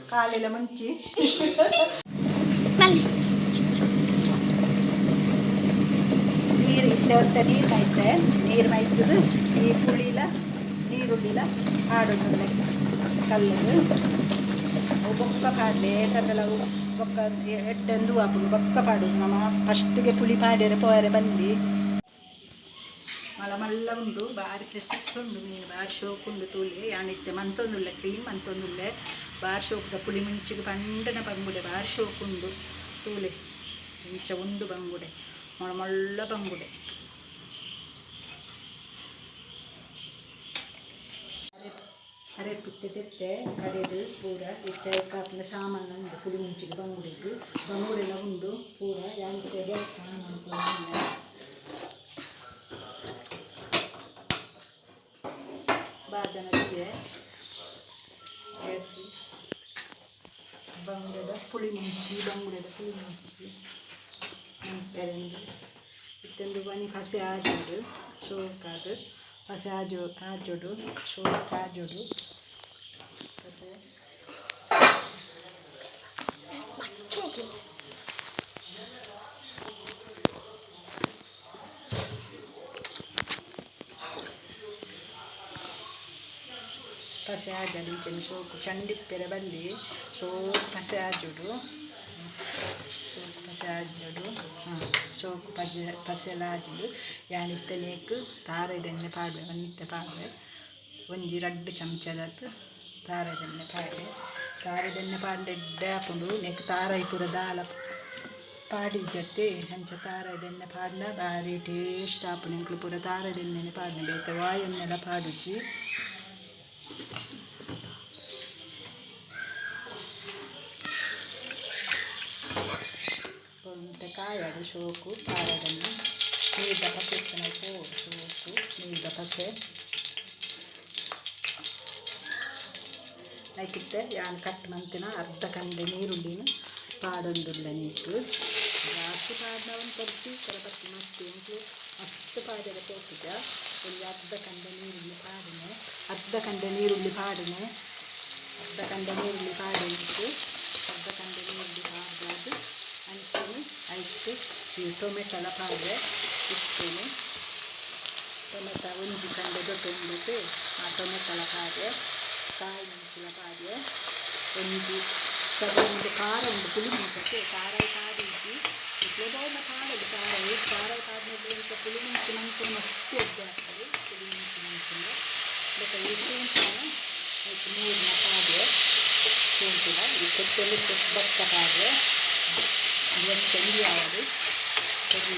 ಕಾಲೆಲ್ಲ ಮುಂಚಿ ನೀರು ಇಷ್ಟೇ ಹೊತ್ತ ನೀರು ಮೈತೆ ನೀರು ಮೈತದು ಈ ಪುಳಿಲ ನೀರುಳ್ಳಿಲ ಆಡೋದು ಕಲ್ಲದು ಬೊಕ್ಕ ಪಾಡಲೆ ಕಲ್ಲಲ ಬೊಕ್ಕ ಎಡ್ಡೆಂದು ಆಪುಡು ಬೊಕ್ಕ ಪಾಡೋದು ನಮ್ಮ ಫಸ್ಟಿಗೆ ಪುಳಿ ಪಾಡ್ಯರೆ ಪೋಯರೆ ಬಂದು ಮಲ್ಲ ಮಲ್ಲ ಉಂಡು ಬಾರಿ ಫ್ರೆಶ್ ಉಂಡು ಮೀನು ಬಾರಿ ಶೋಕು ಉಂಡು ತೂಲಿ ಯಾನಿತ್ತೆ ಮಂತೊಂದುಲ್ಲೆ ಕ್ಲೀನ್ ಮಂತೊಂದುಲ್ಲೆ ಬಾರಿ ಶೋಕುದ pulimunchiಗೆ ಪಂಡನ ಬಂಗುಡೆ ಬಾರಿ ಶೋಕು ಉಂಡು ತೂಲೆ ಇಂಚ ಉಂಡು ಬಂಗುಡೆ ಮಲ್ಲ ಮಲ್ಲ ಬಂಗುಡೆ ಅರೆಪಿತ್ತೆ ತೆತ್ತೆ ಕಡೆದು ಪೂರ ಇತ್ತೆ ಕಾಪಿನ ಸಾಮಾನು ಉಂಡು pulimunchiಗೆ ಬಂಗುಡೆಲ್ಲ ಉಂಡು ಪೂರ ಯಾನಿತ್ತೆ ಗ್ಯಾಸ್ ಸಾಮಾನು ಬಾಜನದಿದೆ ಗ್ಯಾಸಿ ಬಂಗದ pulimunchi ಬಂಗುಡೆದ pulimunchi ಇತ್ತೊಂದು ಬನಿ ಹಸೆ ಆಜೋಡು ಶೋಕಾಡು ಹಸೆ ಆಜೋಡು ಶೋಕ ಆಜೋಡು ಹಸೆ ಪಸೆ ಆಜಲು ಈಚೆನ ಶೋಕು ಚಂಡಿಪ್ಪೆರೆ ಬಲ್ಲಿ ಶೋಕು ಪಸೆ ಆಜೋಡು ಶೋಕು ಪಸೆ ಆಜೋಡು ಶೋಕು ಪಸೆಲ ಆಜೋಡು ಯಾನಿತ್ತೆ ನೇಕು ತಾರೆದೆಣ್ಣೆ ಪಾಡ್ವೆ ಒಂದಿತ್ತೆ ಪಾಡ್ವೆ ಒಂಜಿ 2 ಚಮಚದತ್ತು ತಾರೆದೆಣ್ಣೆ ಪಾಡ್ವೆ ತಾರೆದೆಣ್ಣೆ ಪಾಡ್ಡೆ ಹಾಕೊಂಡು ನೆಕ್ ತಾರೈ ಪೂರ ದಾಲ ಪಾಡಿಜತ್ತೆ ಅಂಚ ತಾರೆದೆಣ್ಣೆ ಪಾಡ್ನ ಬಾರಿ ಟೇಸ್ಟ್ ಆಪುಂಡು ಎಂಕ್ಲು ಪೂರ ತಾರೆದೆಣ್ಣೆನೆ ಪಾಡ್ನೆ ಬೇತೆ ವಾಯನ್ನೆಲ್ಲ ಪಾಡುಜಿ ಕಾಯಡು ಶೋಕು ತಾರದನ್ನು ನೀರ್ದ ಪಸೆ ಶೋಕು ನೀರ್ದ ಪಸೆ ಐಕಿತ್ತೆ ಯಾನ್ ಕಟ್ ಮಂತಿನ ಅರ್ಧ ಕಂಡೆ ನೀರುಳ್ಳಿನ ಪಾಡೊಂದುಲ್ಲ ನೀಕು ಜಾಸ್ತಿ ಪಾಡ್ನವನು ಕೊರಿಸಿ ಕೊರಪತ್ತಿ ಮತ್ತೆ ಎಂಕ್ಲು ಮಸ್ತ್ ಪಾಡ್ಯದ ಕೋಪಿದ ಒಂದು ಅರ್ಧ ಕಂಡೆ ನೀರುಳ್ಳಿ ಪಾಡಿನೆ ಅರ್ಧ ಕಂಡೆ ನೀರುಳ್ಳಿ ಪಾಡಿನಿಟ್ಟು ಅರ್ಧ ಕಂಡೆ ನೀರುಳ್ಳಿ ಪಾಡ್ದಾದು ಅಂಚೆನು ಐತೆ ಈ ಟೊಮೆಟೊಲ ಪಾಡ್ರೆ ಇಟ್ಟೇನೆ ಟೊಮೆಟೊ ಒಂಜಿ ಕಂಡೆ ದೊಡ್ಡೊಂದಿಟ್ಟು ಆ ಟೊಮೆಟೊಲ ಪಾಡ್ರೆ ಕಾಯಿ ಮೆಣಸಿನ ಪಾಡ್ರೆ ಒಂಜಿ ಒಂದು ಖಾರ ಉಂಡು pulimunchi ಖಾರ ಪಾಡಿಸಿ ಇಟ್ಲೇಬೋದ ಪಾಡೋದು ಖಾರ ಪಾಡಿದ್ರೆ ಅಂತ pulimunchi ಮಂಚಿನ ಮಸ್ತ್ ಎಡ್ಡೆ ಆಗ್ತದೆ pulimunchi ಮಂಚಿನ ಬೇಕಾ ಈ ಶುಂಠಿನ ಆಯ್ತು ನೀರಿನ ಪಾಡ್ರೆ ಶುಂಠಿನ ಈ ಕೊತ್ತಂಬರಿ ಸೊಪ್ಪು ಭತ್ತ ಪಾಡ್ರೆ ಒಂದು ತೆಂಗಿ ಆವದು ತೆಂಗಿ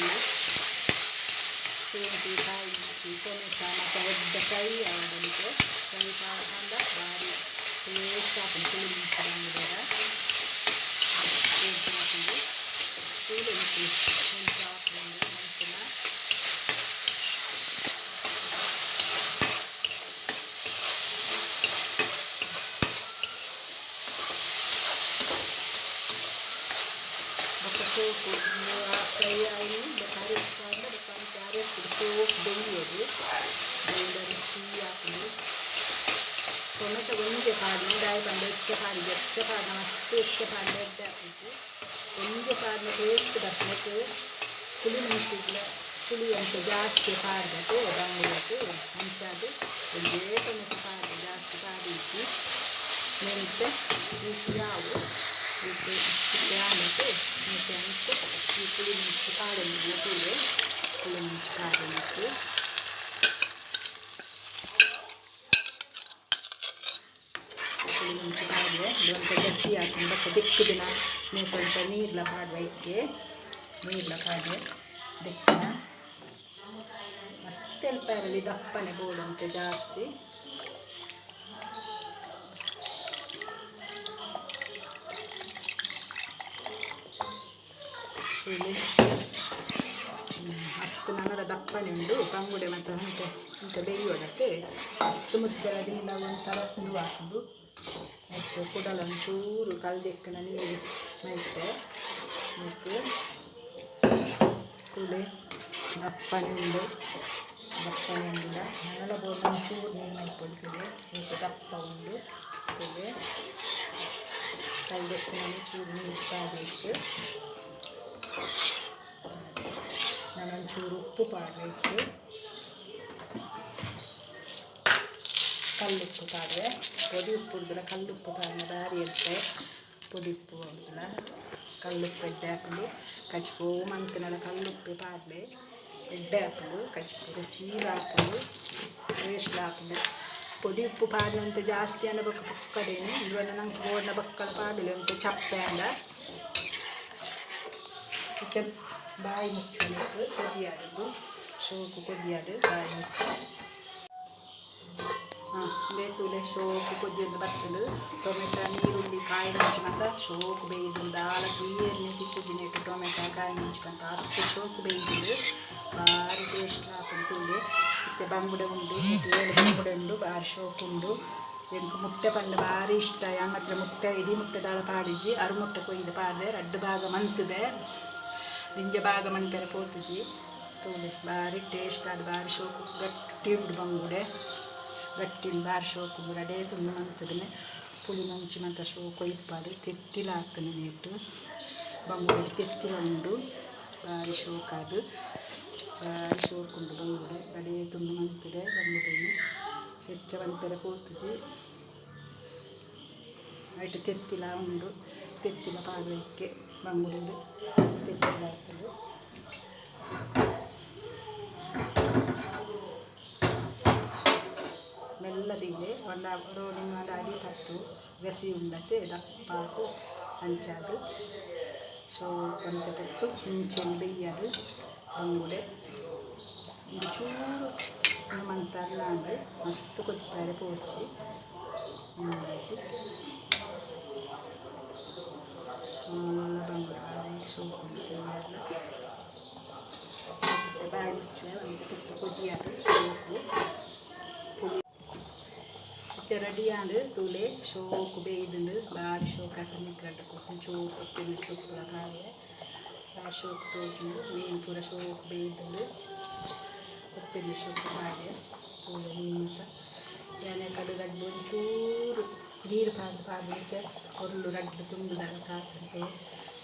ಶುಂಠಿ ಕಾಯಿ ಮೆಣಸು ಟೊಮೆಟೊ ಮತ್ತು ಒಡ್ಡ ಫ್ರೈ ಆವದಕ್ಕೆ ಫ್ರೈ ಪಾಡ ಬಾರಿ ಟೇಸ್ಟ್ ಆಪುಂಡು pulimunchi ಬಂಗುಡೆದ ಟೇಸ್ಟ್ ಆಪುಂಡು pulimunchi ಮುಂಚೆ ಆಪುಂಡು ಮಂಚಿನ ಮತ್ತು ಸೋಪು ಫ್ರೈ ಆಗಿ ಬೇಕಾದ್ರೆ ಇಷ್ಟ ಬೇಕಾದ್ರೆ ಕ್ಯಾರೆಟ್ ಸೋಪ್ ಬೆಂದಿಯೋದು ಬೆಂದ ರುಚಿ ಆಪುಂಡು ಟೊಮೆಟೊ ಒಂದೇ ಪಾಡಿನ ದಾಯಿ ಬಂದು ಹೆಚ್ಚ ಪಾಡಿನ ಮಸ್ತ್ ಹೆಚ್ಚ ಪಾಡಿನ ಎಡ್ಡೆ ಹಾಕಿತ್ತು ಒಂದೇ ಪಾಡಿನ ಟೇಸ್ಟ್ ಬರ್ತಕ್ಕೆ pulimunchiಗೆ ಪುಳಿ ಅಂತ ಜಾಸ್ತಿ ಪಾಡ್ಬೇಕು ಬಂಗುಡೆಗೆ ಅಂಚಾದು ಒಂದೇ ಟೊಮೆಟೊ ಪಾಡಿ ಜಾಸ್ತಿ ಪಾಡಿಸಿ ಮೆಂತೆ ರುಚಿ ಯಾವು ರುಚಿ ಆನಿಟ್ಟು ಮೆಂತೆ ಅಂಟು ಈ pulimunchi ಪಾಡೊಂದಿಗೆ pulimunchi ಪಾಡೊಂದಿಗೆ pulimunchi ಪಾಡ್ರೆ ಇದೊಂದು ಗಸಿ ಹಾಕೊಂಡು ದಿಕ್ಕು ದಿನ ಸ್ವಲ್ಪ ನೀರ್ಲ ಪಾಡುವ ಇದಕ್ಕೆ ನೀರ್ಲ ಪಾಡ್ರೆ ದಿಕ್ಕಿನ ಮಸ್ತ್ ಎಲ್ಪ ಇರಲಿ ದಪ್ಪನೆ ಬೋಡುಂಟು ಜಾಸ್ತಿ ಮಸ್ತ್ ನನ್ನಡ ದಪ್ಪನೆ ಉಂಡು ಬಂಗುಡೆ ಮತ್ತು ಇಂಥ ಬೇಯೋದಕ್ಕೆ ಮಸ್ತ್ ಮುದ್ದೆಲ್ಲ ಒಂಥರ ತಿಂದು ಹಾಕೊಂಡು ಮತ್ತು ಕುಡಲೊಂಚೂರು ಕಲ್ದೆಕ್ಕನ ನೀರು ಮೈತೆ ಮತ್ತು ತುಳೆ ದಪ್ಪನೆ ಉಂಡು ಬಟ್ಟೆ ಉಂಡಿಲ್ಲ ನಲ್ಲ ಬೋರ್ಡ್ ಒಂಚೂರು ನೀರು ಮಾಡಿಕೊಳ್ತದೆ ಎಷ್ಟು ದಪ್ಪ ಉಂಡು ಇದೆ ಕೈಗೆಟ್ಟು ಒಂಚೂರು ನೀರು ಪಾಡಬೇಕು ನಾನೊಂಚೂರು ಉಪ್ಪು ಪಾಡಬೇಕು ಕಲ್ಲುಪ್ಪು ಪಾಡ್ರೆ ಪೊಡಿ ಉಪ್ಪು ಉಳಿದಿಲ್ಲ ಕಲ್ಲುಪ್ಪು ಪಾಡಿನ ಬಾರಿ ಇರುತ್ತೆ ಪೊಡಿ ಉಪ್ಪು ಉಳಿದಿಲ್ಲ ಕಲ್ಲುಪ್ಪು ಎಡ್ಡೆ ಹಾಕಲು ಕಚ್ಪು ಮಂತಿನೆಲ್ಲ ಕಲ್ಲುಪ್ಪು ಪಾಡ್ಲೆ ಎಡ್ಡೆ ಹಾಕಲು ಕಚ್ಪು ರುಚೀಲ ಹಾಕಲು ವೇಸ್ಟ್ ಹಾಕಲು ಪೊಡಿ ಉಪ್ಪು ಪಾಡಿನಂತೆ ಜಾಸ್ತಿ ಅನ್ನ ಬಕ್ಕಡೇನು ಇವಾಗ ನಂಗೆ ಗೋಡನ ಬಕ್ಕಳ ಪಾಡಲಿ ಅಂತ ಚಪ್ಪೆ ಅಂದ ಮತ್ತೆ ಬಾಯಿ ಮುಚ್ಚಬೇಕು ಕೊದಿಯಾಡೋದು ಸೋಕು ಕೊದಿಯಾಡು ಬಾಯಿ ಮುಚ್ಚು ಬೇತುಲೆ ಸೋಕು ಕೊದ್ದಿದ್ದು ಬತ್ತಲು ಟೊಮೆಟೊ ನೀರುಳ್ಳಿ ಕಾಯಿ ಮುಂಚಿಕಂತ ಸೋಕು ಬೇಯ್ದು ದಾಳ ಎಣ್ಣೆ ತಿಕ್ಕಿದ್ದೀನಿ ಇಟ್ಟು ಟೊಮೆಟೊ ಕಾಯಿ ಮುಂಚಿಕಂತ ಅಷ್ಟು ಸೋಕು ಬೇಯ್ದು ಭಾರಿ ಟೇಸ್ಟ್ ಹಾಕೊಂಡು ಮತ್ತು ಬಂಗುಡೆ ಉಂಡು 7 ಬಂಗುಡೆ ಉಂಡು ಭಾರಿ ಸೋಕು ಉಂಡು ಎಂಟು ಮುಟ್ಟೆ ಪಂಡ ಭಾರಿ ಇಷ್ಟ ಹತ್ರ ಮುಟ್ಟೆ ಇಡೀ ಮುಟ್ಟೆ ದಾಳ ಪಾಡಿಜಿ ಅರು ಮುಟ್ಟೆ ಕೊಯ್ದು ಪಾಡೆ 2 ಭಾಗ ಮಂತದೆ ನಿಂಜ ಭಾಗ ಮಂತರ ಪೋತುಜಿ ತೂಲೆ ಭಾರಿ ಟೇಸ್ಟ್ ಅದು ಭಾರಿ ಸೋಕು ಗಟ್ಟಿ ಉಂಡು ಬಂಗುಡೆ ಗಟ್ಟಿ ಭಾರಿ ಸೋಕು ಬುರಡೆ ತುಂಬ ಮಂತದನೆ ಪುಲಿmunchi ಮಂತ ಸೋಕು ಇಪ್ಪಾಡು ತೆತ್ತಿಲ ಹಾಕ್ತಾನೆ ನೀಟು ಬಂಗುಡೆ ತೆತ್ತಿಲ ಉಂಡು ಭಾರಿ ಸೋಕಾದು ಭಾರಿ ಸೋಕುಂಡು ಬಂಗುಡೆ ಬಡೆ ತುಂಬ ಮಂತದೆ ಬಂಗುಡೆನು ಹೆಚ್ಚ ಮಂತರ ಪೋತುಜಿ ಆಯ್ತು ತೆತ್ತಿಲ ಉಂಡು ತೆತ್ತಿಲ ಪಾಡಲಿಕ್ಕೆ ಬಂಗುಡೆ ತೆತ್ತಿಲ ಹಾಕ್ತದೆ ಮೆಲ್ಲದಿಗೆ ಒಂದು ರೋಡಿನ ಅಡಿ ತತ್ತು ಗಸಿ ಉಂಡತೆ ದಪ್ಪಾಕು ಹಂಚಾದು ಸೋಪಂತ ತತ್ತು ಮುಂಚೆಲ್ಲಿ ಬೇಯ್ಯದು ಬಂಗುಡೆ ಚೂರು ಮಂತಲ್ಲ ಅಂದರೆ ಮಸ್ತ್ ಕೊತ್ತಾರೆ ಪೋಚಿ ಮುಂಚಿ ಬಂಗುಡೆ ಸೋಪು ಬಾಯಿ ಮುಚ್ಚ ಒಂದು ತುತ್ತು ಕೊದಿಯಾದು ಸೋಪು ರೆಡಿಯಾಡು ತೂಲೆ ಸೋಕು ಬೇಯ್ದು ಭಾರಿ ಸೋಕು ಹಾಕಿ ಗಡ್ಡ ಕೊಟ್ಟು ಕೊತ್ತಂಬರಿ ಸೊಪ್ಪು ಕಾಯಿ ಭಾರಿ ಸೋಕು ತೋಟು ಮೀನು ಪೂರ ಸೋಕು ಬೇಯ್ದು ಕೊತ್ತಂಬರಿ ಸೊಪ್ಪು ಕಾಯಿ ತೂಲೆ ಮೀನು ಎಣ್ಣೆ ಕಡು ಗಡ್ಡು ಒಂಚೂರು ನೀರು ಪಾಡಲಿಕ್ಕೆ ಕೊರಳು ಗಡ್ಡು ತುಂಬಿದಾಗ ಕಾಕಂತೆ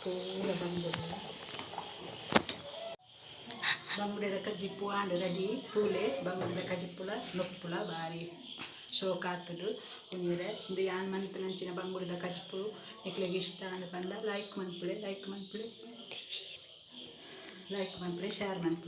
ಪೂರ ಬಂಗುಡೆದ ಕಜಿಪು ಆಂಡು ರೆಡಿ ತೂಲೆ ಬಂಗುಡೆದ ಕಜಿಪುಲ ನೊಪ್ಪುಲ ಭಾರಿ ಸೋಕಾಗ್ತದೆ ಉಂದ್ರೆ ಇದು ಯಾನ್ ಮಂತ್ನಂಚಿನ ಬಂಗುಡೆದ ಕಜಿಪು ನಿಕ್ಲಿಗೆ ಇಷ್ಟ ಅಂತ ಬಂದ ಲೈಕ್ ಮನ್ಪುಳೆ ಶೇರ್ ಮನ್ಪುಳೆ